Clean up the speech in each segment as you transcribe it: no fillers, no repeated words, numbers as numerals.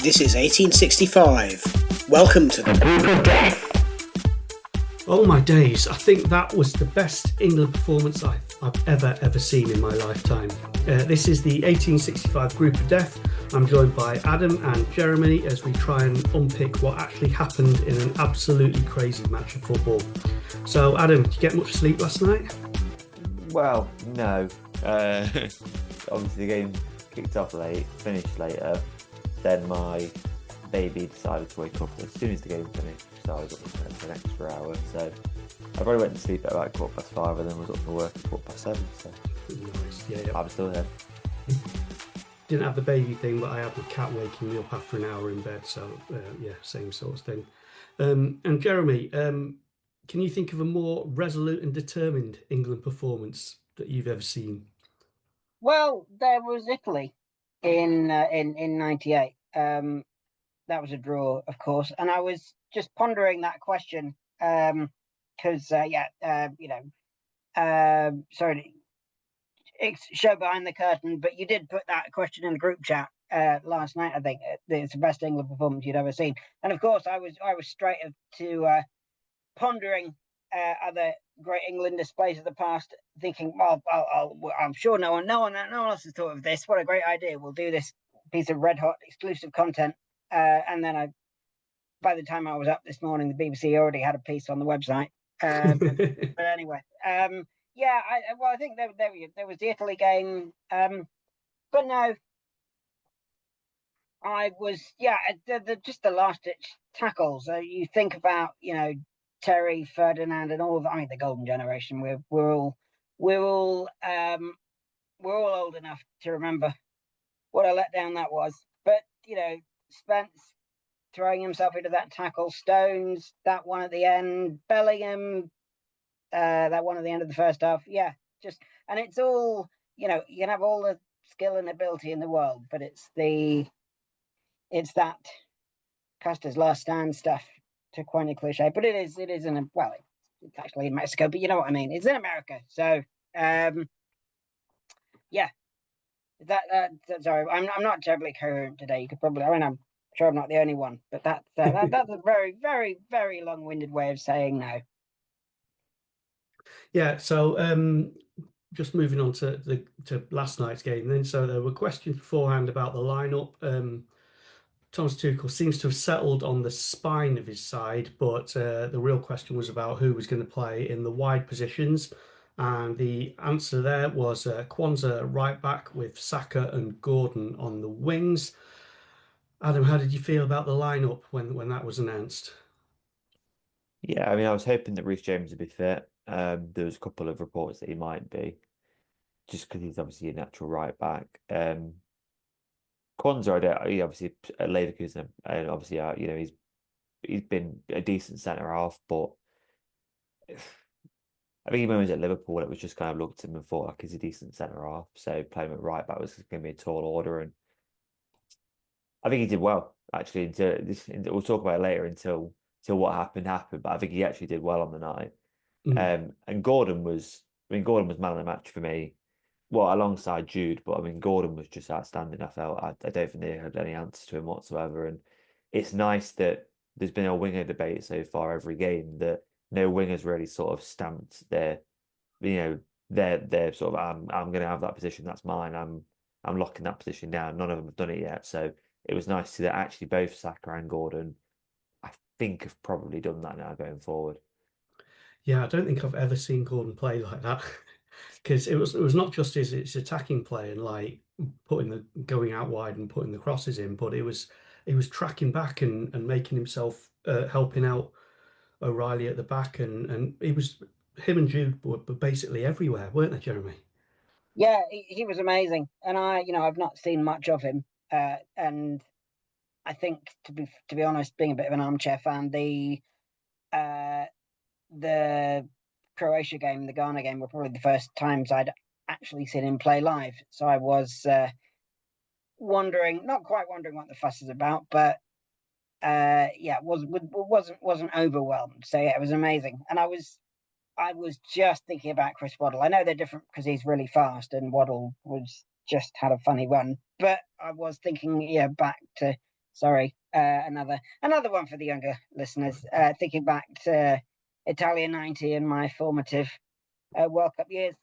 This is 1865. Welcome to the Group of Death. Oh my days, I think that was the best England performance I've ever seen in my lifetime. This is the 1865 Group of Death. I'm joined by Adam and Jeremy as we try and unpick what actually happened in an absolutely crazy match of football. So Adam, did you get much sleep last night? Well, no. Obviously the game kicked off late, finished later. Then my baby decided to wake up as soon as the game finished, so I was up for an extra hour. So I probably went to sleep at about 5:15 and then was up for work at 7:15. So Nice, yeah. I'm still here. Didn't have the baby thing, but I had my cat waking me up after an hour in bed. So yeah, same sort of thing. And Jeremy, can you think of a more resolute and determined England performance that you've ever seen? Well, there was Italy in '98. That was a draw, of course, and I was just pondering that question because sorry, it's show behind the curtain, but you did put that question in the group chat last night. I think it's the best England performance you'd ever seen, and of course, I was straight to pondering other great England displays of the past, thinking, well, I'm sure no one else has thought of this. What a great idea! We'll do this piece of red hot exclusive content. And then by the time I was up this morning, the BBC already had a piece on the website. But anyway, I think there was the Italy game. But no, I was, just the last ditch tackles. You think about, Terry, Ferdinand, and all of that. I mean, the golden generation. We're all old enough to remember what a letdown that was. But Spence throwing himself into that tackle, Stones, that one at the end, Bellingham, that one at the end of the first half. Yeah, and it's all, you can have all the skill and ability in the world, but it's that Custer's last stand stuff, to coin a cliche. But it's actually in Mexico, but you know what I mean. It's in America, so yeah. Sorry, I'm not terribly coherent today. You could probably, I'm sure I'm not the only one, but that's a very, very, very long-winded way of saying no. Yeah, so just moving on to last night's game then. So there were questions beforehand about the lineup. Thomas Tuchel seems to have settled on the spine of his side, but the real question was about who was going to play in the wide positions. And the answer there was Kwanzaa right back with Saka and Gordon on the wings. Adam, how did you feel about the lineup when that was announced? Yeah, I mean, I was hoping that Reece James would be fit. There was a couple of reports that he might be, just because he's obviously a natural right back. Kwanzaa, he obviously at Leverkusen, and obviously, he's been a decent centre half, but I think even when he was at Liverpool, it was just kind of looked at him and thought, like, he's a decent centre half. So playing him at right back was going to be a tall order. And I think he did well, actually. We'll talk about it later until what happened. But I think he actually did well on the night. And Gordon was man of the match for me. Well, alongside Jude, but I mean, Gordon was just outstanding. I felt I don't think they had any answer to him whatsoever. And it's nice that there's been a winger debate so far every game that no wingers really sort of stamped their sort of I'm going to have that position. That's mine. I'm locking that position down. None of them have done it yet. So it was nice to see that actually both Saka and Gordon, I think, have probably done that now going forward. Yeah, I don't think I've ever seen Gordon play like that, because it was not just his attacking play and like going out wide and putting the crosses in, but he was tracking back and making himself helping out O'Reilly at the back, and him and Jude were basically everywhere, weren't they, Jeremy? Yeah, he was amazing, and I've not seen much of him, and I think to be honest, being a bit of an armchair fan, the Croatia game, the Ghana game, were probably the first times I'd actually seen him play live. So I was not quite wondering what the fuss is about, but wasn't overwhelmed. So yeah, it was amazing, and I was just thinking about Chris Waddle. I know they're different because he's really fast, and Waddle was just had a funny run. But I was thinking, back to Sorry, another one for the younger listeners. Thinking back to Italia '90 and my formative World Cup years.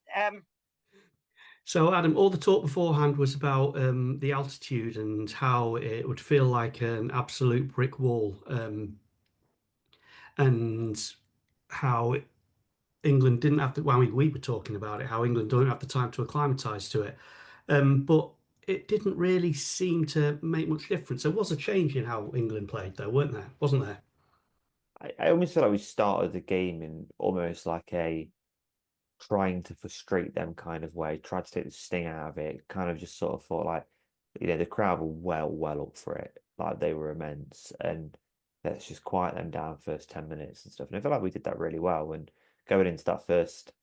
So, Adam, all the talk beforehand was about the altitude and how it would feel like an absolute brick wall, and how England didn't have to. Well, we were talking about it, how England don't have the time to acclimatise to it, but it didn't really seem to make much difference. There was a change in how England played, though, weren't there? Wasn't there? I almost feel like we started the game in almost like a trying to frustrate them kind of way, tried to take the sting out of it, kind of just sort of thought like, the crowd were well up for it. Like they were immense. And let's just quiet them down first 10 minutes and stuff. And I feel like we did that really well. And going into that first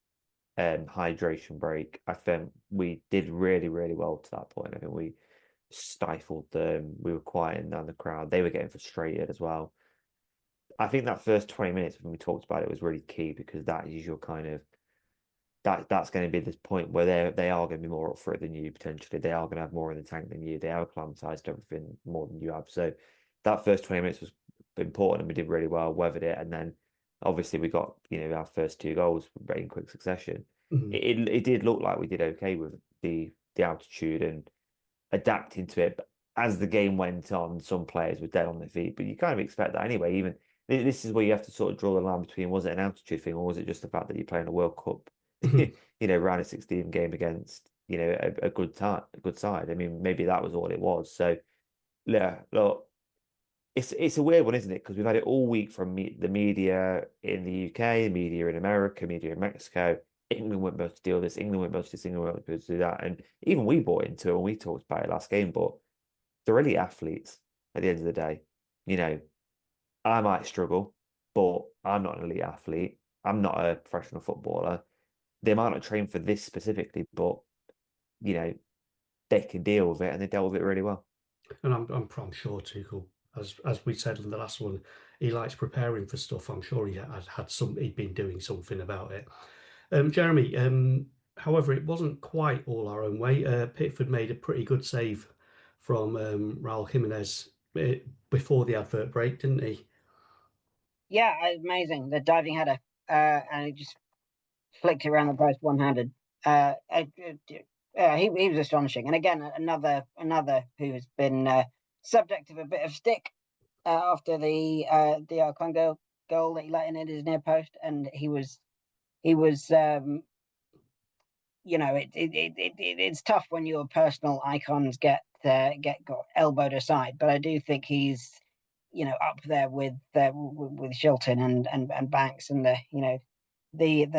hydration break, I think we did really well to that point. I think we stifled them. We were quieting down the crowd. They were getting frustrated as well. I think that first 20 minutes when we talked about it was really key because that is your kind of that's going to be the point where they are going to be more up for it than you potentially. They are going to have more in the tank than you. They have acclimatized to everything more than you have. So that first 20 minutes was important and we did really well, weathered it. And then obviously we got, our first two goals in quick succession. Mhm. It did look like we did okay with the altitude and adapting to it. But as the game went on, some players were dead on their feet, but you kind of expect that anyway. Even this is where you have to sort of draw the line between was it an altitude thing or was it just the fact that you're playing a World Cup, round of 16 game against, a good side. I mean, maybe that was all it was. So yeah, look, it's a weird one, isn't it? Because we've had it all week from the media in the UK, media in America, media in Mexico. England weren't able to deal with this. England weren't able to do this. England weren't able to do that. And even we bought into it when we talked about it last game. But they're elite athletes at the end of the day. I might struggle, but I'm not an elite athlete. I'm not a professional footballer. They might not train for this specifically, but they can deal with it, and they dealt with it really well. And I'm sure Tuchel, as we said in the last one, he likes preparing for stuff. I'm sure he'd been doing something about it. Jeremy, however, it wasn't quite all our own way. Pickford made a pretty good save from Raul Jimenez before the advert break, didn't he? Yeah, amazing. The diving header, and he just flicked it around the post one-handed. He was astonishing. And again, another who has been subject of a bit of stick after the Congo goal that he let in at his near post, and he was it's tough when your personal icons get got elbowed aside, but I do think he's up there with Shilton and Banks and the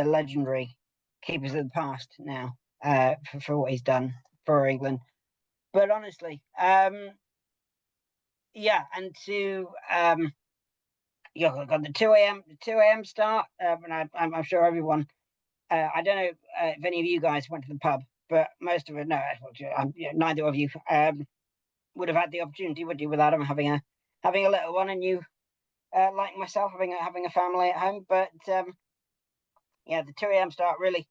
legendary keepers of the past now for what he's done for England. But honestly, yeah, and to got the 2 a.m. start, and I'm sure everyone. I don't know if any of you guys went to the pub, but most of it, no, neither of you would have had the opportunity, would you, with Adam having a little one, and you, like myself, having a family at home. But yeah, the 2 a.m. start really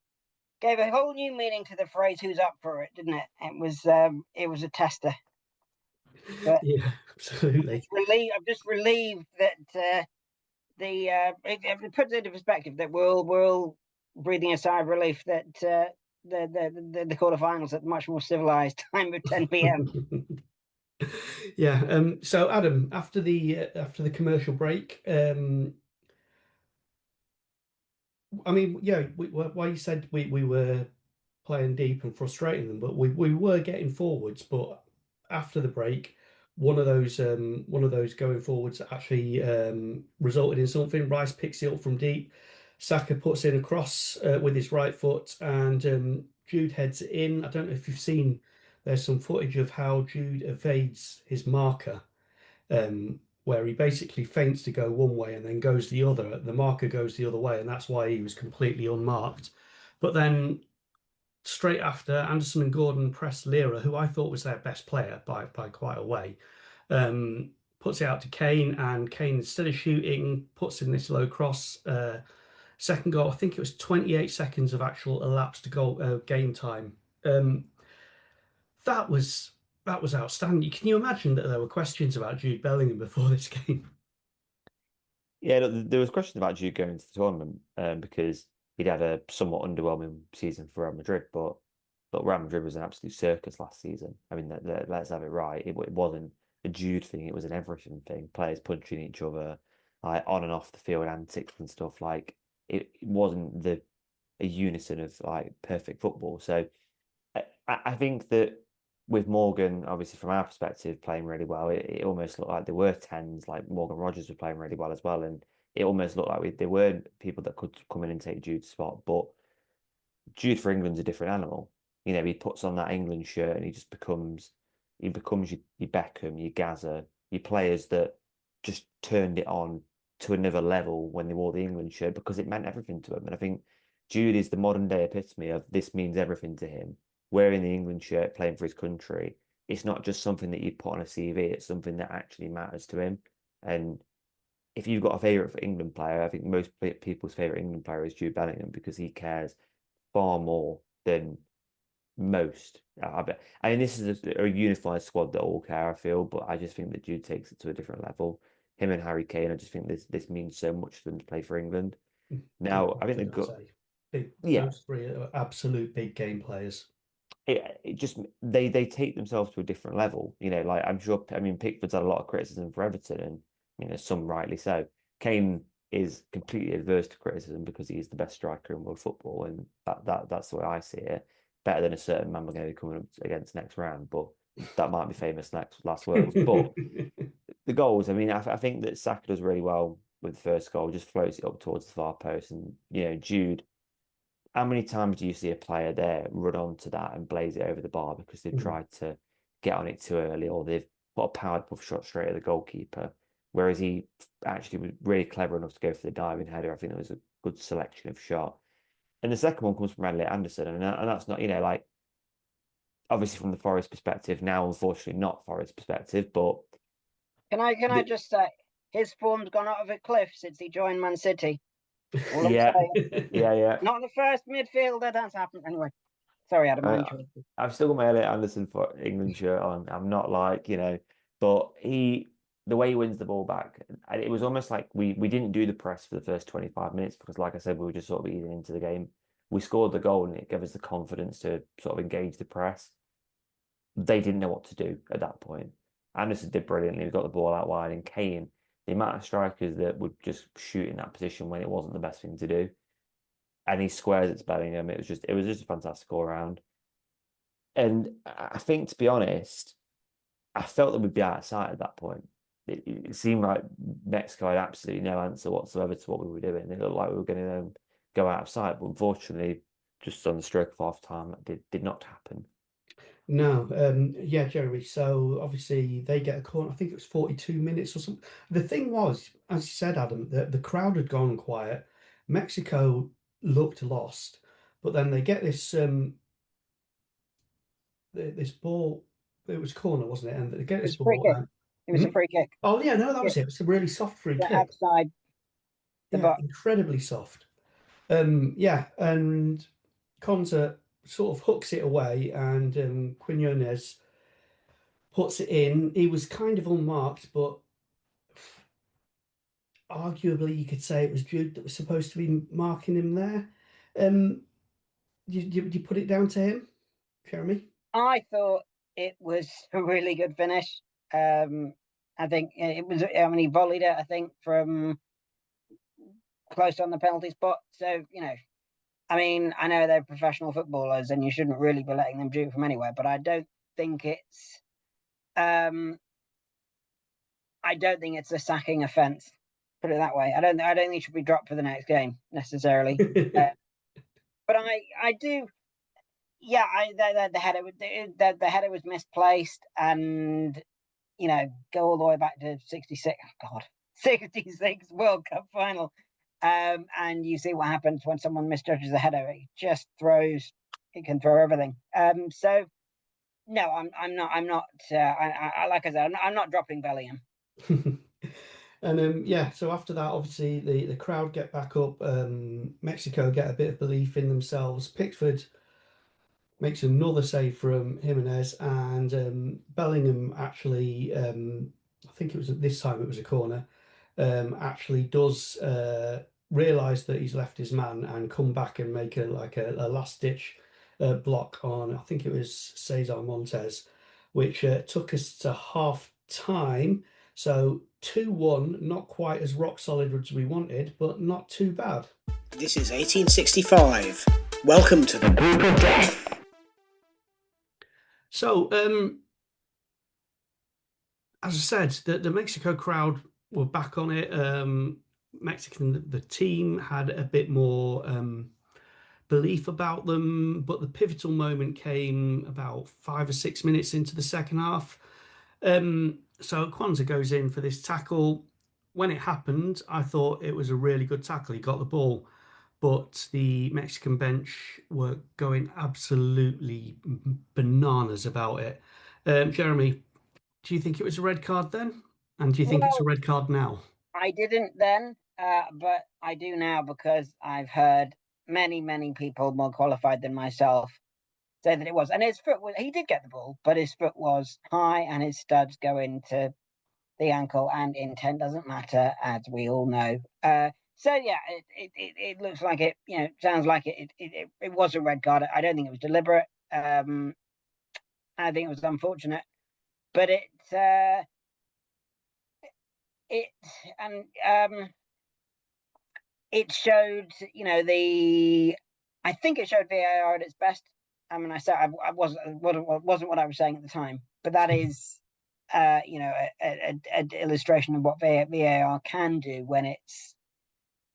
gave a whole new meaning to the phrase "who's up for it," didn't it? It was a tester. But yeah, absolutely. I'm just relieved that it puts it into perspective that we're all breathing a sigh of relief that the quarterfinals at much more civilized time of 10 p.m. Yeah. So Adam, after the commercial break, I mean, yeah, why you said we were playing deep and frustrating them, but we were getting forwards. But after the break, one of those going forwards actually resulted in something. Rice picks it up from deep. Saka puts in a cross with his right foot, and Jude heads it in. I don't know if you've seen. There's some footage of how Jude evades his marker, where he basically feints to go one way and then goes the other. The marker goes the other way, and that's why he was completely unmarked. But then straight after, Anderson and Gordon pressed Lira, who I thought was their best player by quite a way, puts it out to Kane, and Kane, instead of shooting, puts in this low cross. Second goal, I think it was 28 seconds of actual elapsed goal game time. That was that was outstanding. Can you imagine that there were questions about Jude Bellingham before this game? Yeah, look, there was questions about Jude going to the tournament because he'd had a somewhat underwhelming season for Real Madrid, but Real Madrid was an absolute circus last season. I mean, let's have it right. It wasn't a Jude thing; it was an everything thing. Players punching each other, like on and off the field, antics and stuff. Like it wasn't a unison of like perfect football. So I think that with Morgan, obviously from our perspective, playing really well, it almost looked like there were tens, like Morgan Rogers were playing really well as well, and it almost looked like there weren't people that could come in and take Jude's spot. But Jude for England's a different animal. You know, he puts on that England shirt and he becomes your Beckham, your Gaza, your players that just turned it on to another level when they wore the England shirt because it meant everything to him. And I think Jude is the modern day epitome of this means everything to him. Wearing the England shirt, playing for his country, it's not just something that you put on a CV, it's something that actually matters to him. And if you've got a favourite for England player, I think most people's favourite England player is Jude Bellingham because he cares far more than most. I mean, this is a unified squad that all care, I feel, but I just think that Jude takes it to a different level. Him and Harry Kane, I just think this means so much to them to play for England. Now, I think they've got, yeah, Those three are absolute big game players. it just they take themselves to a different level. You know, like I'm sure. I mean, Pickford's had a lot of criticism for Everton, and you know, some rightly so. Kane is completely adverse to criticism because he is the best striker in world football, and that's the way I see it. Better than a certain man we're going to be coming up against next round, but that might be famous next last words. But the goals, I mean, I think that Saka does really well with the first goal, just floats it up towards the far post, and you know, Jude. How many times do you see a player there run onto that and blaze it over the bar because they've tried to get on it too early or they've put a powered puff shot straight at the goalkeeper? Whereas he actually was really clever enough to go for the diving header. I think that was a good selection of shot. And the second one comes from Elliot Anderson, and that's not, you know, like obviously from the Forest perspective, now unfortunately not Forest perspective, but Can I just say his form's gone out of a cliff since he joined Man City? All I'm yeah, saying. yeah. Not the first midfielder that's happened. Anyway, sorry, Adam. I interrupted. I've still got my Elliot Anderson for England shirt on. I'm not like, you know, but the way he wins the ball back, and it was almost like we didn't do the press for the first 25 minutes because, like I said, we were just sort of easing into the game. We scored the goal and it gave us the confidence to sort of engage the press. They didn't know what to do at that point. Anderson did brilliantly. We got the ball out wide, and Kane, the amount of strikers that would just shoot in that position when it wasn't the best thing to do, and he squares it to Bellingham. It was just a fantastic all round. And I think, to be honest, I felt that we'd be out of sight at that point. It seemed like Mexico had absolutely no answer whatsoever to what we were doing. It looked like we were going to go out of sight, but unfortunately, just on the stroke of half time, that did not happen. No, yeah, Jeremy. So obviously they get a corner. I think it was 42 minutes or something. The thing was, as you said, Adam, the crowd had gone quiet. Mexico looked lost, but then they get this ball. It was corner, wasn't it? And they get It was this a free ball. kick. It was a free kick. Oh yeah, no, that Yeah, was it. It was a really soft free yeah, kick. outside the Yeah, box. incredibly soft. Yeah, and Conte sort of hooks it away, and Quinones puts it in. He was kind of unmarked, but arguably you could say it was Jude that was supposed to be marking him there. Um, you put it down to him, Jeremy? I thought it was a really good finish. I think it was. I mean, he volleyed it. I think from close on the penalty spot. So I mean, I know they're professional footballers, and you shouldn't really be letting them shoot from anywhere. But I don't think it's. I don't think it's a sacking offence. Put it that way. I don't. I don't think he should be dropped for the next game necessarily. But I do. Yeah, the header the header was misplaced, and go all the way back to 66. God, 66 World Cup final. And you see what happens when someone misjudges a header. It just throws. It can throw everything. So no, I'm not. Like I said, I'm not dropping Bellingham. And yeah, so after that, obviously the crowd get back up. Mexico get a bit of belief in themselves. Pickford makes another save from Jimenez, and Bellingham actually, I think it was this time it was a corner, actually does realise that he's left his man and come back and make a last ditch block on, I think it was Cesar Montes, which took us to half time. So 2-1, not quite as rock solid as we wanted, but not too bad. This is 1865. Welcome to the Group of Death. So, as I said, the Mexico crowd were back on it. The team had a bit more belief about them, but the pivotal moment came about 5 or 6 minutes into the second half. So Kwanzaa goes in for this tackle. When it happened, I thought it was a really good tackle. He got the ball, but the Mexican bench were going absolutely bananas about it. Jeremy, do you think it was a red card then? And do you think it's a red card now? I didn't then, but I do now because I've heard many people more qualified than myself say that it was. And his foot was, he did get the ball, but his foot was high and his studs go into the ankle, and intent doesn't matter, as we all know. So yeah, it looks like it, sounds like it was a red card. I don't think it was deliberate. I think it was unfortunate, but it showed, I think it showed VAR at its best. I mean, I said I wasn't what I was saying at the time, but that is, an illustration of what VAR can do when it's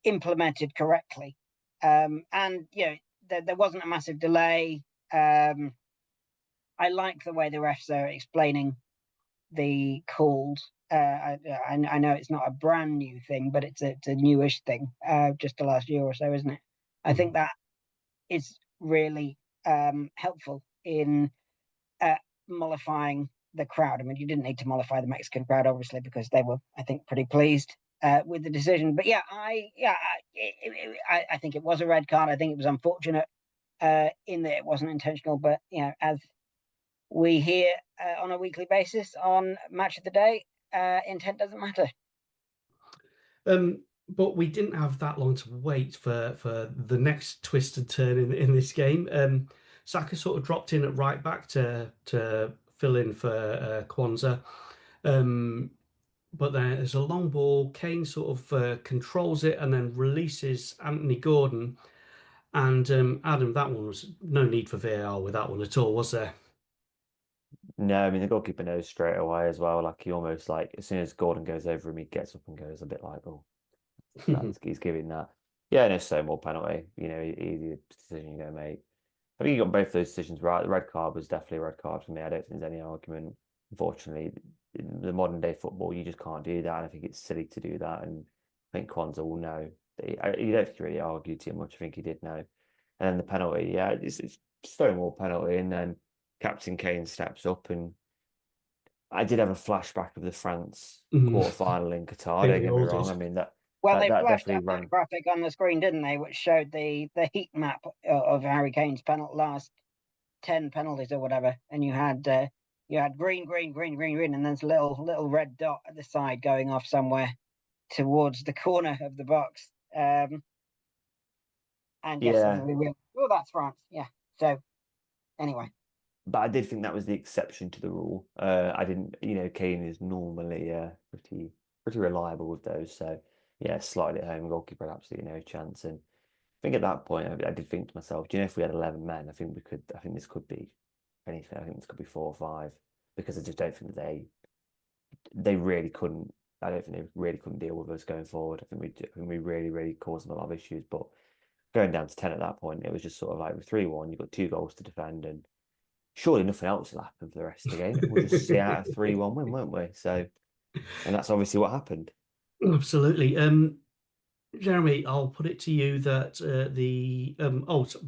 implemented correctly. And there wasn't a massive delay. I like the way the refs are explaining the calls. I know it's not a brand new thing, but it's a newish thing, just the last year or so, isn't it? I think that is really helpful in mollifying the crowd. I mean, you didn't need to mollify the Mexican crowd, obviously, because they were, I think, pretty pleased with the decision. But yeah, I think it was a red card. I think it was unfortunate in that it wasn't intentional. But as we hear on a weekly basis on Match of the Day, intent doesn't matter. But we didn't have that long to wait for the next twist and turn in this game. Saka sort of dropped in at right back to fill in for Kwanzaa. But then there's a long ball. Kane sort of controls it and then releases Anthony Gordon. And Adam, that one was no need for VAR with that one at all, was there? No, I mean the goalkeeper knows straight away as well. Like he almost like as soon as Gordon goes over him, he gets up and goes a bit like, oh, he's giving that. Yeah, no, so more penalty. Easy decision you're gonna make. I think you got both those decisions right. The red card was definitely a red card for me. I don't think there's any argument. Unfortunately, in the modern day football, you just can't do that. And I think it's silly to do that. And I think Kwanzaa will know. You don't think he really argued too much. I think he did know. And then the penalty, yeah, it's Stonewall penalty. And then Captain Kane steps up. And I did have a flashback of the France quarterfinal in Qatar. Don't get me wrong. I mean, they flashed that graphic on the screen, didn't they? Which showed the heat map of Harry Kane's last 10 penalties or whatever, and you had green, and then a little red dot at the side going off somewhere towards the corner of the box. And yes, that's France. Yeah. So anyway. But I did think that was the exception to the rule. I didn't, Kane is normally pretty reliable with those. So yeah, slightly at home, goalkeeper had absolutely no chance. And I think at that point, I did think to myself, do you know, if we had 11 men, I think this could be anything. I think this could be 4 or 5 because I just don't think they really couldn't. I don't think they really couldn't deal with us going forward. I think we really caused them a lot of issues. But going down to 10 at that point, it was just sort of like with 3-1, you've got 2 goals to defend and surely nothing else will happen for the rest of the game. We'll just see out a 3-1 win, won't we? So, and that's obviously what happened. Absolutely. Jeremy, I'll put it to you that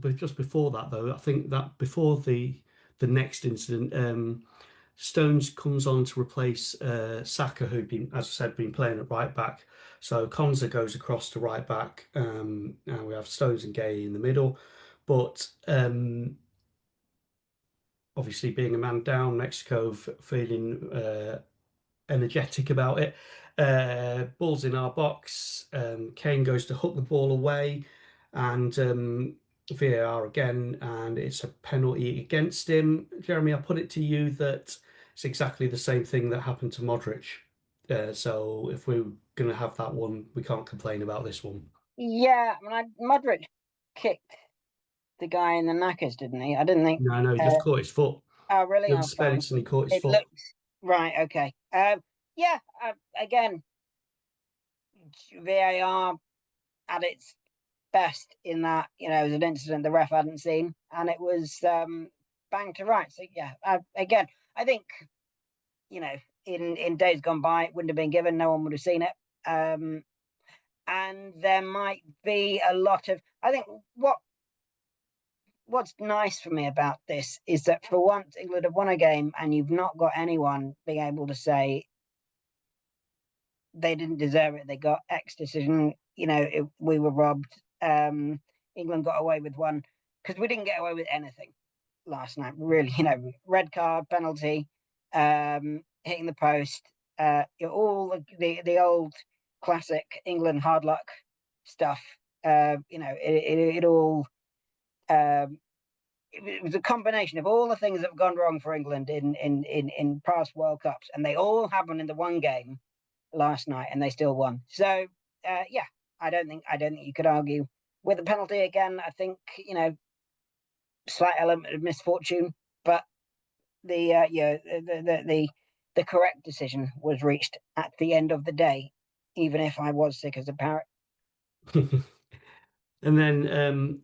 but just before that though, I think that before the next incident, Stones comes on to replace Saka, who'd been, as I said, been playing at right back. So Konza goes across to right back. Now we have Stones and Gay in the middle, but obviously being a man down, Mexico feeling energetic about it. Ball's in our box. Kane goes to hook the ball away, and VAR again, and it's a penalty against him. Jeremy, I put it to you that it's exactly the same thing that happened to Modric. So if we're going to have that one, we can't complain about this one. Yeah, I mean, Modric kicked the guy in the knackers, didn't he? I didn't think. No, he just caught his foot. Oh, really? Good Spence, and he caught his It foot. looked right. Okay. Yeah. Again, VAR at its best in that it was an incident the ref hadn't seen, and it was bang to right. So yeah. Again, I think in days gone by, it wouldn't have been given. No one would have seen it. And there might be a lot of. I think what's nice for me about this is that for once England have won a game and you've not got anyone being able to say they didn't deserve it, they got X decision, we were robbed. England got away with one, because we didn't get away with anything last night, really. Red card, penalty, hitting the post, all the old classic England hard luck stuff. It all it was a combination of all the things that have gone wrong for England in past World Cups, and they all happened in the one game last night, and they still won. So yeah, I don't think you could argue with the penalty again. I think slight element of misfortune, but the correct decision was reached at the end of the day, even if I was sick as a parrot. And then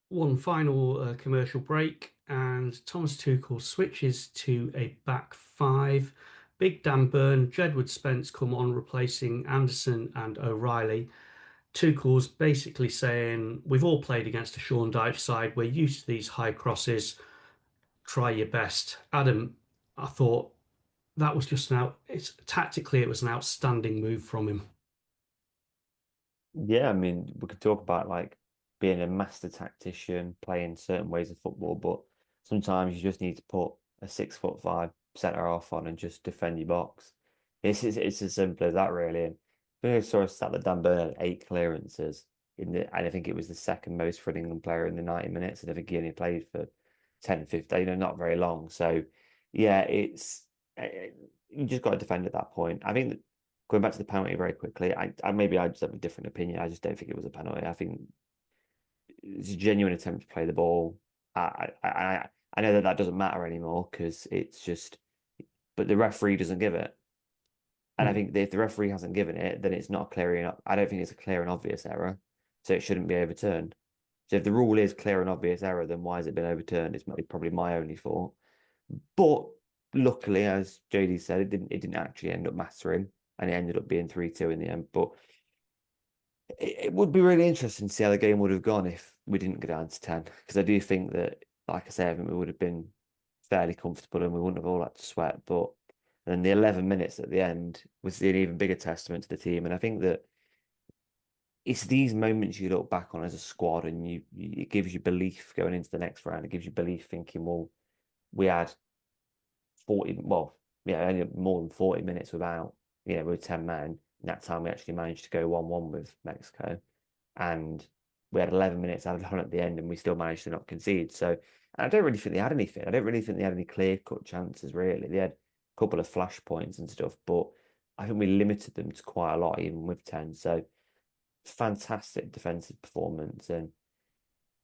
one final commercial break, and Thomas Tuchel switches to a back five. Big Dan Burn, Jedward Spence come on, replacing Anderson and O'Reilly. Tuchel's basically saying, we've all played against a Sean Dyche side. We're used to these high crosses. Try your best. Adam, I thought that was just tactically, it was an outstanding move from him. Yeah, I mean, we could talk about like being a master tactician, playing certain ways of football, but sometimes you just need to put a 6'5" centre half on and just defend your box. It's as simple as that, really. And I think I saw a stat that Dan Burn had 8 clearances and I think it was the second most for an England player in the 90 minutes. And I think he only played for 10, 15, not very long. So yeah, you just got to defend at that point. I think that going back to the penalty very quickly, I just have a different opinion. I just don't think it was a penalty. I think it's a genuine attempt to play the ball. I know that doesn't matter anymore because it's just, but the referee doesn't give it. And I think that if the referee hasn't given it, then it's not clear enough. I don't think it's a clear and obvious error, so it shouldn't be overturned. So if the rule is clear and obvious error, then why has it been overturned? It's probably my only thought. But luckily, as JD said, it didn't actually end up mattering, and it ended up being 3-2 in the end. But it would be really interesting to see how the game would have gone if we didn't go down to 10, because I do think that, like I said, I think we would have been fairly comfortable and we wouldn't have all had to sweat. But then the 11 minutes at the end was an even bigger testament to the team. And I think that it's these moments you look back on as a squad and it gives you belief going into the next round. It gives you belief thinking, well, we had 40, only more than 40 minutes without, with 10 men. And that time we actually managed to go 1-1 with Mexico. And we had 11 minutes added on at the end and we still managed to not concede. So I don't really think they had anything. I don't really think they had any clear-cut chances, really. They had a couple of flash points and stuff, but I think we limited them to quite a lot, even with 10. So fantastic defensive performance. And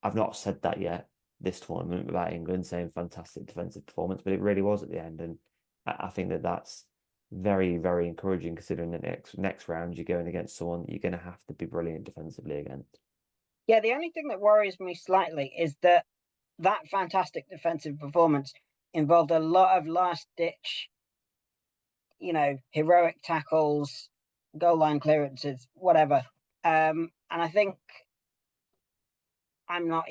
I've not said that yet this tournament about England, saying fantastic defensive performance, but it really was at the end. And I think that that's very, very encouraging, considering the next round you're going against someone that you're going to have to be brilliant defensively against. Yeah, the only thing that worries me slightly is that fantastic defensive performance involved a lot of last-ditch, heroic tackles, goal line clearances, whatever. And I think I'm not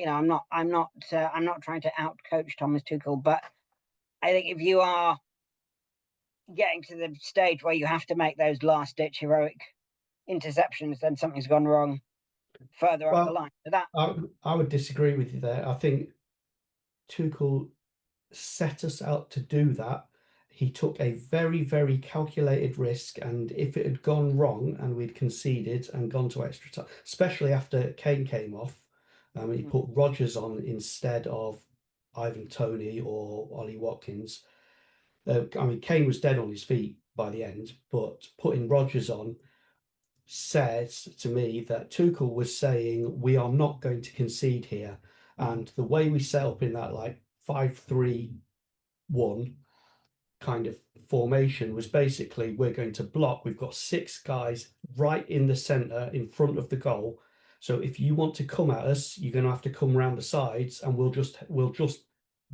trying to out-coach Thomas Tuchel, but I think if you are getting to the stage where you have to make those last-ditch heroic interceptions, then something's gone wrong further up the line. So that I would disagree with you there. I think Tuchel set us out to do that. He took a very, very calculated risk, and if it had gone wrong and we'd conceded and gone to extra time, especially after Kane came off, he put Rodgers on instead of Ivan Toney or Ollie Watkins. Kane was dead on his feet by the end, but putting Rodgers on says to me that Tuchel was saying we are not going to concede here, and the way we set up in that like 5-3-1 kind of formation was basically we're going to block. We've got 6 guys right in the center in front of the goal. So if you want to come at us, you're going to have to come around the sides, and we'll just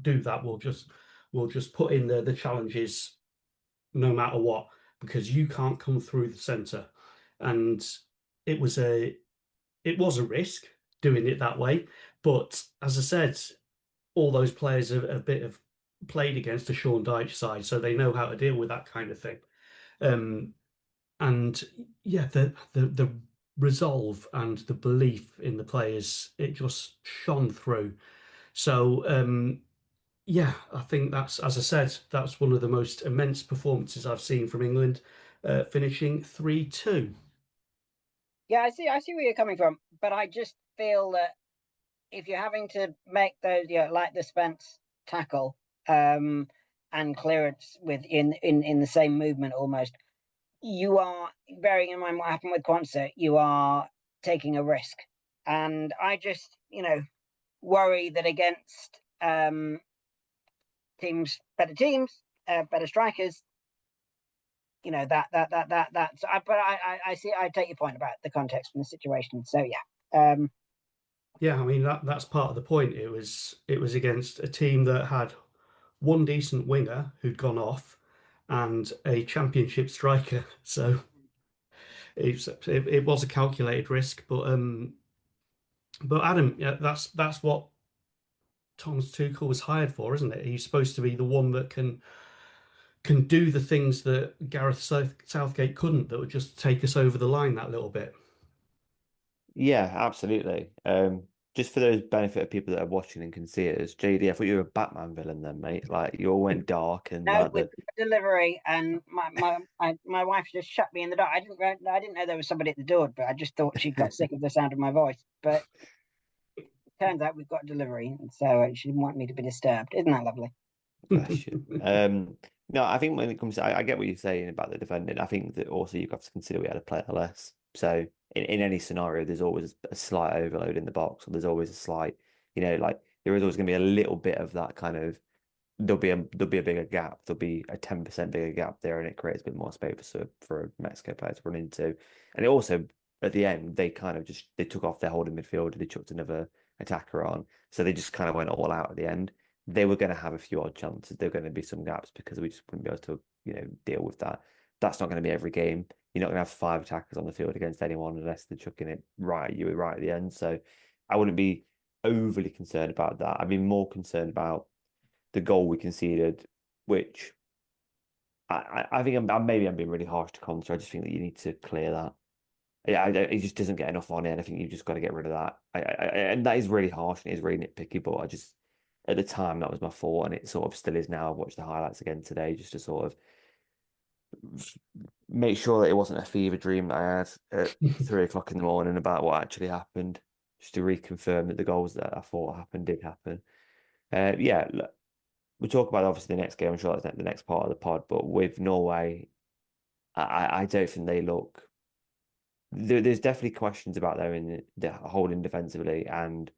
do that. We'll just put in the challenges no matter what, because you can't come through the center. And it was a risk doing it that way. But as I said, all those players have played against the Sean Dyche side, so they know how to deal with that kind of thing. And yeah, the resolve and the belief in the players, it just shone through. So yeah, I think that's, as I said, that's one of the most immense performances I've seen from England, finishing 3-2. Yeah, I see where you're coming from, but I just feel that if you're having to make those, like the Spence tackle, and clearance in the same movement almost, you are, bearing in mind what happened with Quansah, you are taking a risk. And I just, worry that against better teams, better strikers, that's. But I see. I take your point about the context and the situation. So yeah. Yeah, I mean that's part of the point. It was against a team that had one decent winger who'd gone off and a championship striker. So it was a calculated risk, but Adam, yeah, that's what Thomas Tuchel was hired for, isn't it? He's supposed to be the one that can do the things that Gareth Southgate couldn't, that would just take us over the line that little bit. Yeah, absolutely. Just for those benefit of people that are watching and can see it as JD, I thought you were a Batman villain then, mate. Like you all went dark and No, like with the delivery, and my wife just shut me in the door. I didn't know there was somebody at the door, but I just thought she got sick of the sound of my voice. But it turns out we've got delivery, and so she didn't want me to be disturbed. Isn't that lovely? Bless you. No, I think when it comes to, I get what you're saying about the defending. I think that also you've got to consider we had a player less. So in any scenario, there's always a slight overload in the box, or there's always a slight, like there is always going to be a little bit of that kind of. There'll be a bigger gap. There'll be a 10% bigger gap there, and it creates a bit more space for a Mexico player to run into. And it also at the end they kind of they took off their holding midfielder. They chucked another attacker on, so they just kind of went all out at the end. They were going to have a few odd chances. There were going to be some gaps because we just wouldn't be able to, deal with that. That's not going to be every game. You're not going to have 5 attackers on the field against anyone unless they're chucking it right at you right at the end. So I wouldn't be overly concerned about that. I'd be more concerned about the goal we conceded, which I think I'm being really harsh to Conte. I just think that you need to clear that. Yeah, it just doesn't get enough on it. And I think you've just got to get rid of that. And that is really harsh and it is really nitpicky, but I just, at the time, that was my fault, and it sort of still is now. I've watched the highlights again today just to sort of make sure that it wasn't a fever dream that I had at 3 o'clock in the morning about what actually happened, just to reconfirm that the goals that I thought happened did happen. Yeah, look, we'll talk about obviously the next game. I'm sure that's the next part of the pod, but with Norway, I don't think they look. There's definitely questions about their holding defensively and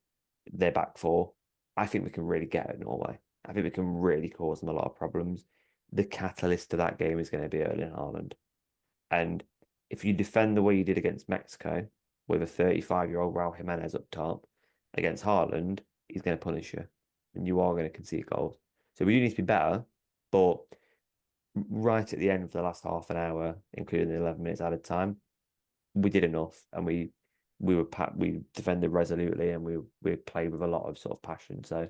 their back four. I think we can really get at Norway. I think we can really cause them a lot of problems. The catalyst to that game is going to be Erling Haaland. And if you defend the way you did against Mexico with a 35-year-old Raul Jimenez up top against Haaland, he's going to punish you. And you are going to concede goals. So we do need to be better. But right at the end of the last half an hour, including the 11 minutes added time, we did enough, and we defended resolutely, and we played with a lot of sort of passion. So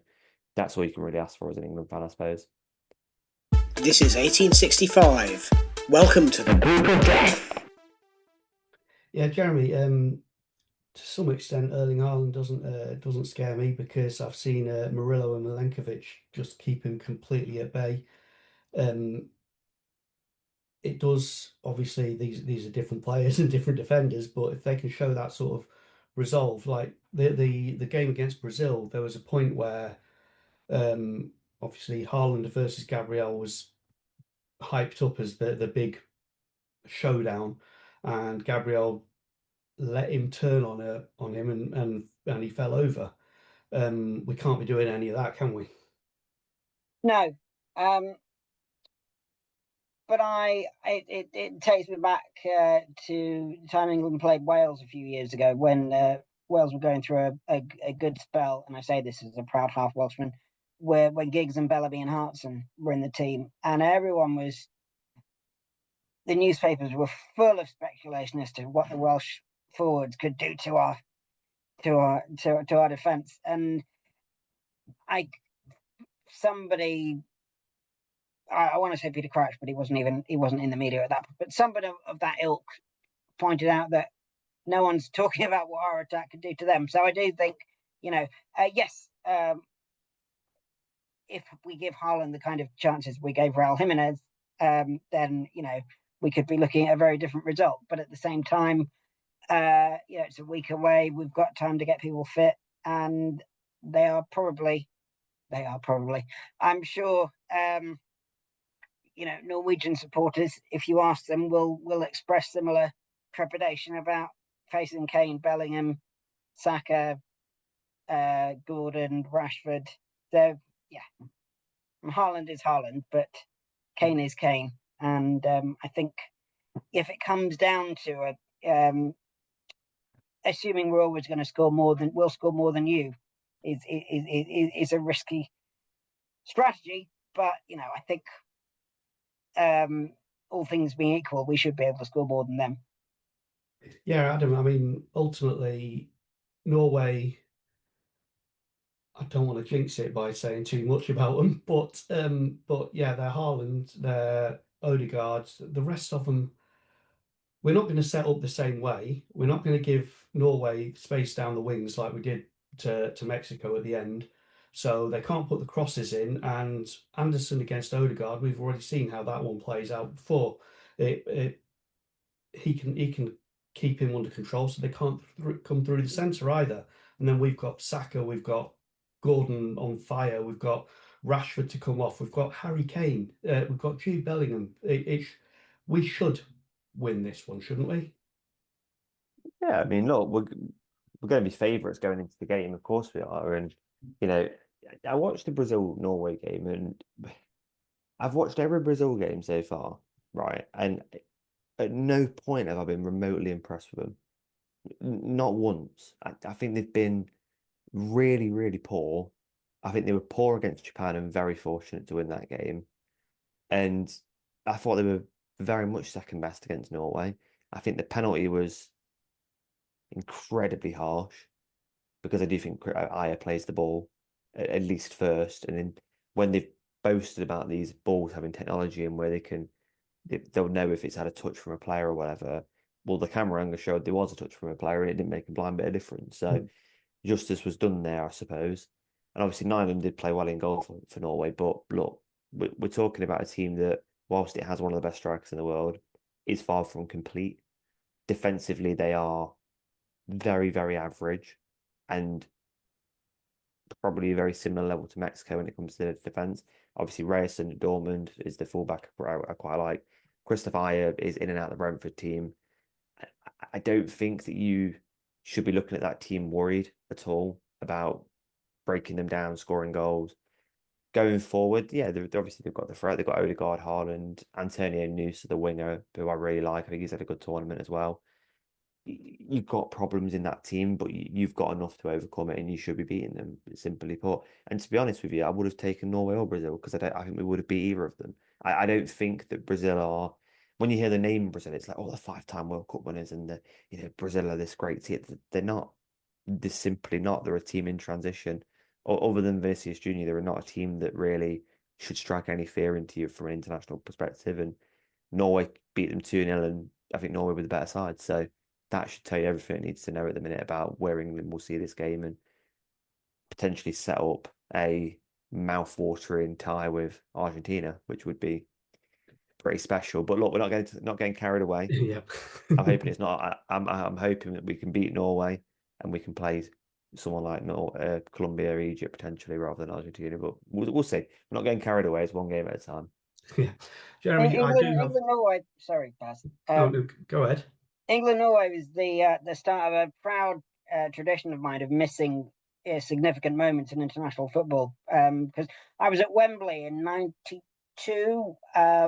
that's all you can really ask for as an England fan, I suppose. This is 1865. Welcome to the Group of Death. Yeah, Jeremy, to some extent, Erling Haaland doesn't scare me because I've seen Murillo and Milenkovic just keep him completely at bay. It does, obviously, these are different players and different defenders, but if they can show that sort of resolve, like the game against Brazil, there was a point where obviously Haaland versus Gabriel was hyped up as the big showdown, and Gabriel let him turn on him, and he fell over. We can't be doing any of that, can we? No. But it takes me back to the time England played Wales a few years ago when Wales were going through a good spell, and I say this as a proud half Welshman, when Giggs and Bellamy and Hartson were in the team, and the newspapers were full of speculation as to what the Welsh forwards could do to our defence, and I want to say Peter Crouch, but he wasn't in the media at that point. But somebody of that ilk pointed out that no one's talking about what our attack could do to them. So I do think, yes, if we give Haaland the kind of chances we gave Raul Jimenez, then we could be looking at a very different result. But at the same time, it's a week away. We've got time to get people fit, and they are probably. I'm sure. Norwegian supporters, if you ask them, will express similar trepidation about facing Kane, Bellingham, Saka, Gordon, Rashford. So yeah, Haaland is Haaland, but Kane is Kane, and I think if it comes down to it, assuming we're always going to we'll score more than you, is a risky strategy. But I think. All things being equal, we should be able to score more than them. Yeah, Adam, I mean, ultimately, Norway, I don't want to jinx it by saying too much about them, but yeah, they're Haaland, they're Odegaard, the rest of them, we're not going to set up the same way. We're not going to give Norway space down the wings like we did to Mexico at the end. So they can't put the crosses in, and Anderson against Odegaard, we've already seen how that one plays out before. He can keep him under control, so they can't come through the centre either. And then we've got Saka, we've got Gordon on fire, we've got Rashford to come off, we've got Harry Kane, we've got Jude Bellingham. We should win this one, shouldn't we? Yeah, I mean, look, we're going to be favourites going into the game, of course we are, and I watched the Brazil-Norway game, and I've watched every Brazil game so far, right? And at no point have I been remotely impressed with them. Not once. I think they've been really, really poor. I think they were poor against Japan and very fortunate to win that game. And I thought they were very much second best against Norway. I think the penalty was incredibly harsh because I do think Aya plays the ball at least first, and then when they've boasted about these balls having technology and where they'll know if it's had a touch from a player or whatever. Well, the camera angle showed there was a touch from a player and it didn't make a blind bit of difference. So justice was done there, I suppose. And obviously, Nyland did play well in goal for Norway. But look, we're talking about a team that, whilst it has one of the best strikers in the world, is far from complete. Defensively, they are very, very average and probably a very similar level to Mexico when it comes to defense. Obviously, Reyerson at Dortmund is the fullback I quite like. Christopher Aya is in and out of the Brentford team. I don't think that you should be looking at that team worried at all about breaking them down, scoring goals. Going forward, yeah, they've got the threat. They've got Odegaard, Haaland, Antonio Nusa, the winger, who I really like. I think he's had a good tournament as well. You've got problems in that team, but you've got enough to overcome it, and you should be beating them, simply put. And to be honest with you, I would have taken Norway or Brazil because I think we would have beat either of them. I don't think that Brazil are. When you hear the name Brazil, it's like, oh, the 5-time World Cup winners, and Brazil are this great team. They're not. They're simply not. They're a team in transition. Or other than Vinicius Junior, they're not a team that really should strike any fear into you from an international perspective. And Norway beat them 2-0, and I think Norway were the better side. So that should tell you everything it needs to know at the minute about where England will see this game and potentially set up a mouth-watering tie with Argentina, which would be pretty special. But look, we're not getting carried away. Yeah. I'm hoping it's not. I'm hoping that we can beat Norway and we can play someone like Colombia, Egypt potentially rather than Argentina. But we'll see. We're not getting carried away. It's one game at a time. Yeah. Jeremy, I do have. Norway. Sorry, Baz. Oh, no, go ahead. England Norway was the start of a proud tradition of mine of missing significant moments in international football. Because I was at Wembley in '92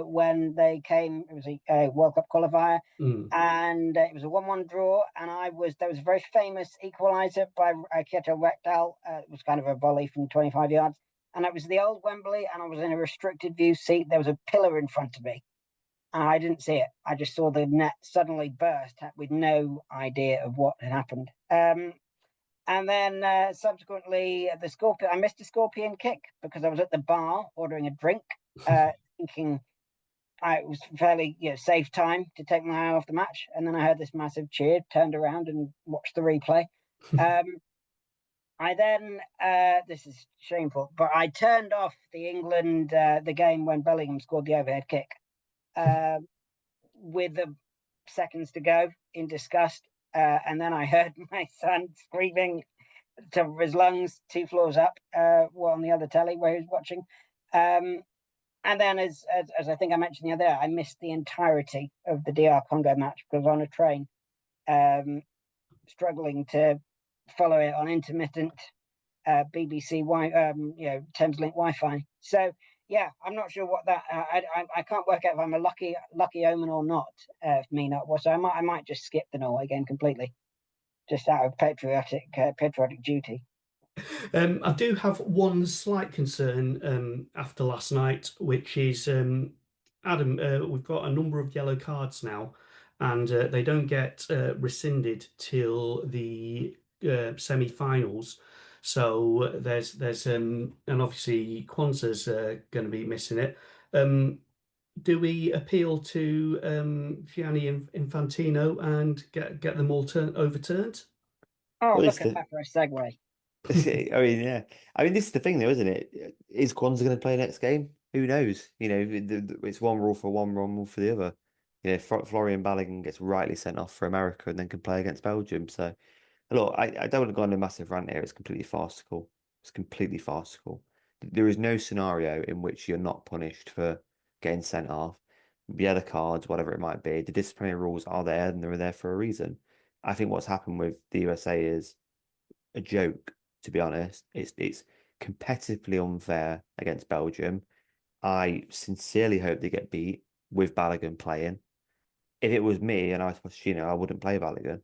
when they came. It was a World Cup qualifier, and it was a 1-1 draw. And there was a very famous equaliser by Keto Rekdal. It was kind of a volley from 25 yards, and it was the old Wembley. And I was in a restricted view seat. There was a pillar in front of me. I didn't see it. I just saw the net suddenly burst with no idea of what had happened. And then subsequently, I missed a scorpion kick because I was at the bar ordering a drink, thinking it was fairly safe time to take my eye off the match. And then I heard this massive cheer, turned around and watched the replay. I then, this is shameful, but I turned off the England, the game when Bellingham scored the overhead kick. With the seconds to go in disgust, and then I heard my son screaming to his lungs 2 floors up on the other telly where he was watching, and then as I think I mentioned the other day, I missed the entirety of the DR Congo match because I was on a train, struggling to follow it on intermittent BBC Thameslink Wi-Fi. So yeah, I'm not sure what that. I can't work out if I'm a lucky omen or not. For me, not what. So I might just skip the Norway game completely, just out of patriotic duty. I do have one slight concern after last night, which is Adam. We've got a number of yellow cards now, and they don't get rescinded till the semi-finals. So there's and obviously Kwanzaa's going to be missing it. Do we appeal to Gianni Infantino and get them all overturned? Oh, look at that for a segue. I mean, yeah. I mean, this is the thing, though, isn't it? Is Kwanzaa going to play next game? Who knows? It's one rule for one rule for the other. Florian Balogun gets rightly sent off for America and then can play against Belgium. So, look, I don't want to go on a massive rant here. It's completely farcical. It's completely farcical. There is no scenario in which you're not punished for getting sent off. The other cards, whatever it might be, the disciplinary rules are there and they're there for a reason. I think what's happened with the USA is a joke, to be honest. It's competitively unfair against Belgium. I sincerely hope they get beat with Balogun playing. If it was me and I was Pochettino, I wouldn't play Balogun.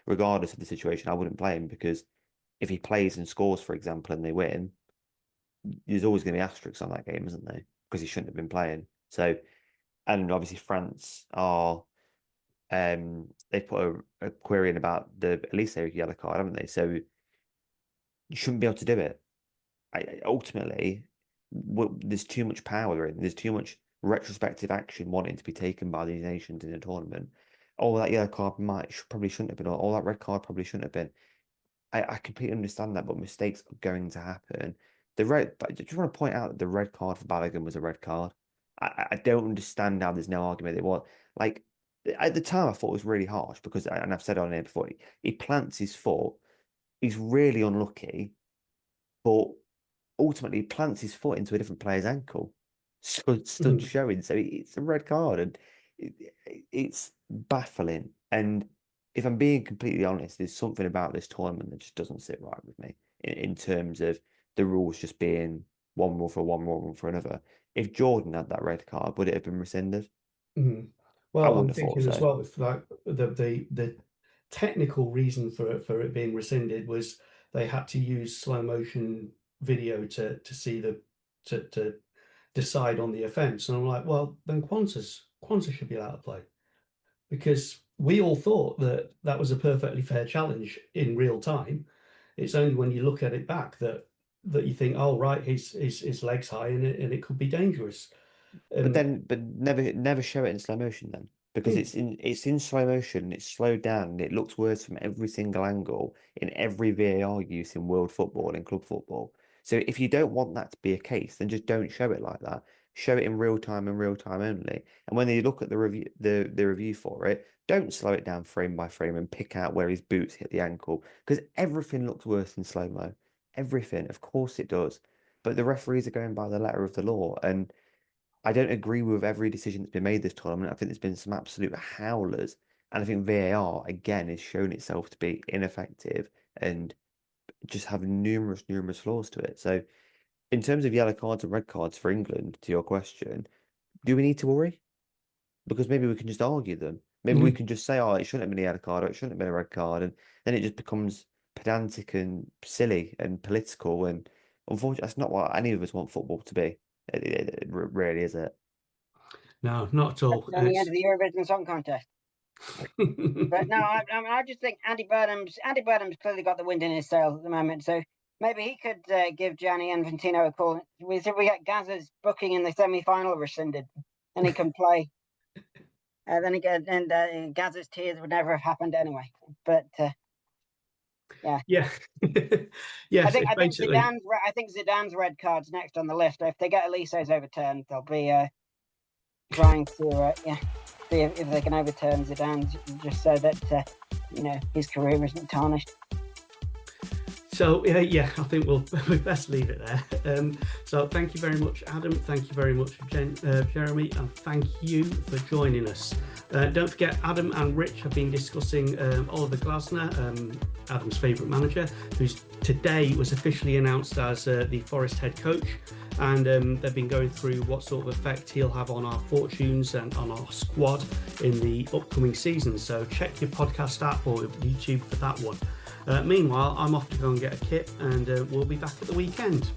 Regardless of the situation, I wouldn't play him because if he plays and scores, for example, and they win, there's always going to be asterisks on that game, isn't there? Because he shouldn't have been playing. So, and obviously France are, they put a query in about the Elise yellow card, haven't they? So you shouldn't be able to do it. Ultimately, there's too much power in. There's too much retrospective action wanting to be taken by these nations in a tournament. Oh, that yellow card probably shouldn't have been. Or that red card probably shouldn't have been. I completely understand that, but mistakes are going to happen. But I just want to point out that the red card for Balogun was a red card. I don't understand how there's no argument. It was like at the time I thought it was really harsh because, and I've said on here before, he plants his foot. He's really unlucky, but ultimately he plants his foot into a different player's ankle. Stood showing, so it's a red card, and it's baffling. And if I'm being completely honest, there's something about this tournament that just doesn't sit right with me in terms of the rules just being one rule for one rule for another. If Jordan had that red card, would it have been rescinded? Well, I'm thinking as well, if like the technical reason for it being rescinded was they had to use slow motion video to see to decide on the offence, and I'm like, well, then Kwanzaa should be allowed to play because we all thought that was a perfectly fair challenge in real time. It's only when you look at it back that you think, oh right, his leg's high and it could be dangerous. But never show it in slow motion then. because it's in slow motion, it's slowed down, and it looks worse from every single angle in every VAR use in world football and club football. So if you don't want that to be a case, then just don't show it like that. Show it in real time and real time only. And when you look at the review for it, don't slow it down frame by frame and pick out where his boots hit the ankle, because everything looks worse in slow-mo. Everything, of course it does. But the referees are going by the letter of the law, and I don't agree with every decision that's been made this tournament. I think there's been some absolute howlers, and I think VAR again has shown itself to be ineffective and just have numerous flaws to it. So in terms of yellow cards and red cards for England, to your question, do we need to worry? Because maybe we can just argue them. Maybe we can just say, oh, it shouldn't have been a yellow card or it shouldn't have been a red card. And then it just becomes pedantic and silly and political. And unfortunately, that's not what any of us want football to be. It really is it. No, not at all. It's on the end of the Eurovision Song Contest. But no, I just think Andy Burnham's clearly got the wind in his sails at the moment. So maybe he could give Gianni Infantino a call. We said we get Gazza's booking in the semi-final rescinded, and he can play. Then again, and Gazza's tears would never have happened anyway. But yeah. Yes, I think Zidane's red card's next on the list. If they get Elise's overturned, they'll be trying to see if they can overturn Zidane's, just so that his career isn't tarnished. So I think we'll best leave it there. So thank you very much, Adam. Thank you very much, Jeremy, and thank you for joining us. Don't forget, Adam and Rich have been discussing Oliver Glasner, Adam's favourite manager, who today was officially announced as the Forest head coach, and they've been going through what sort of effect he'll have on our fortunes and on our squad in the upcoming season. So check your podcast app or YouTube for that one. Meanwhile, I'm off to go and get a kit, and we'll be back at the weekend.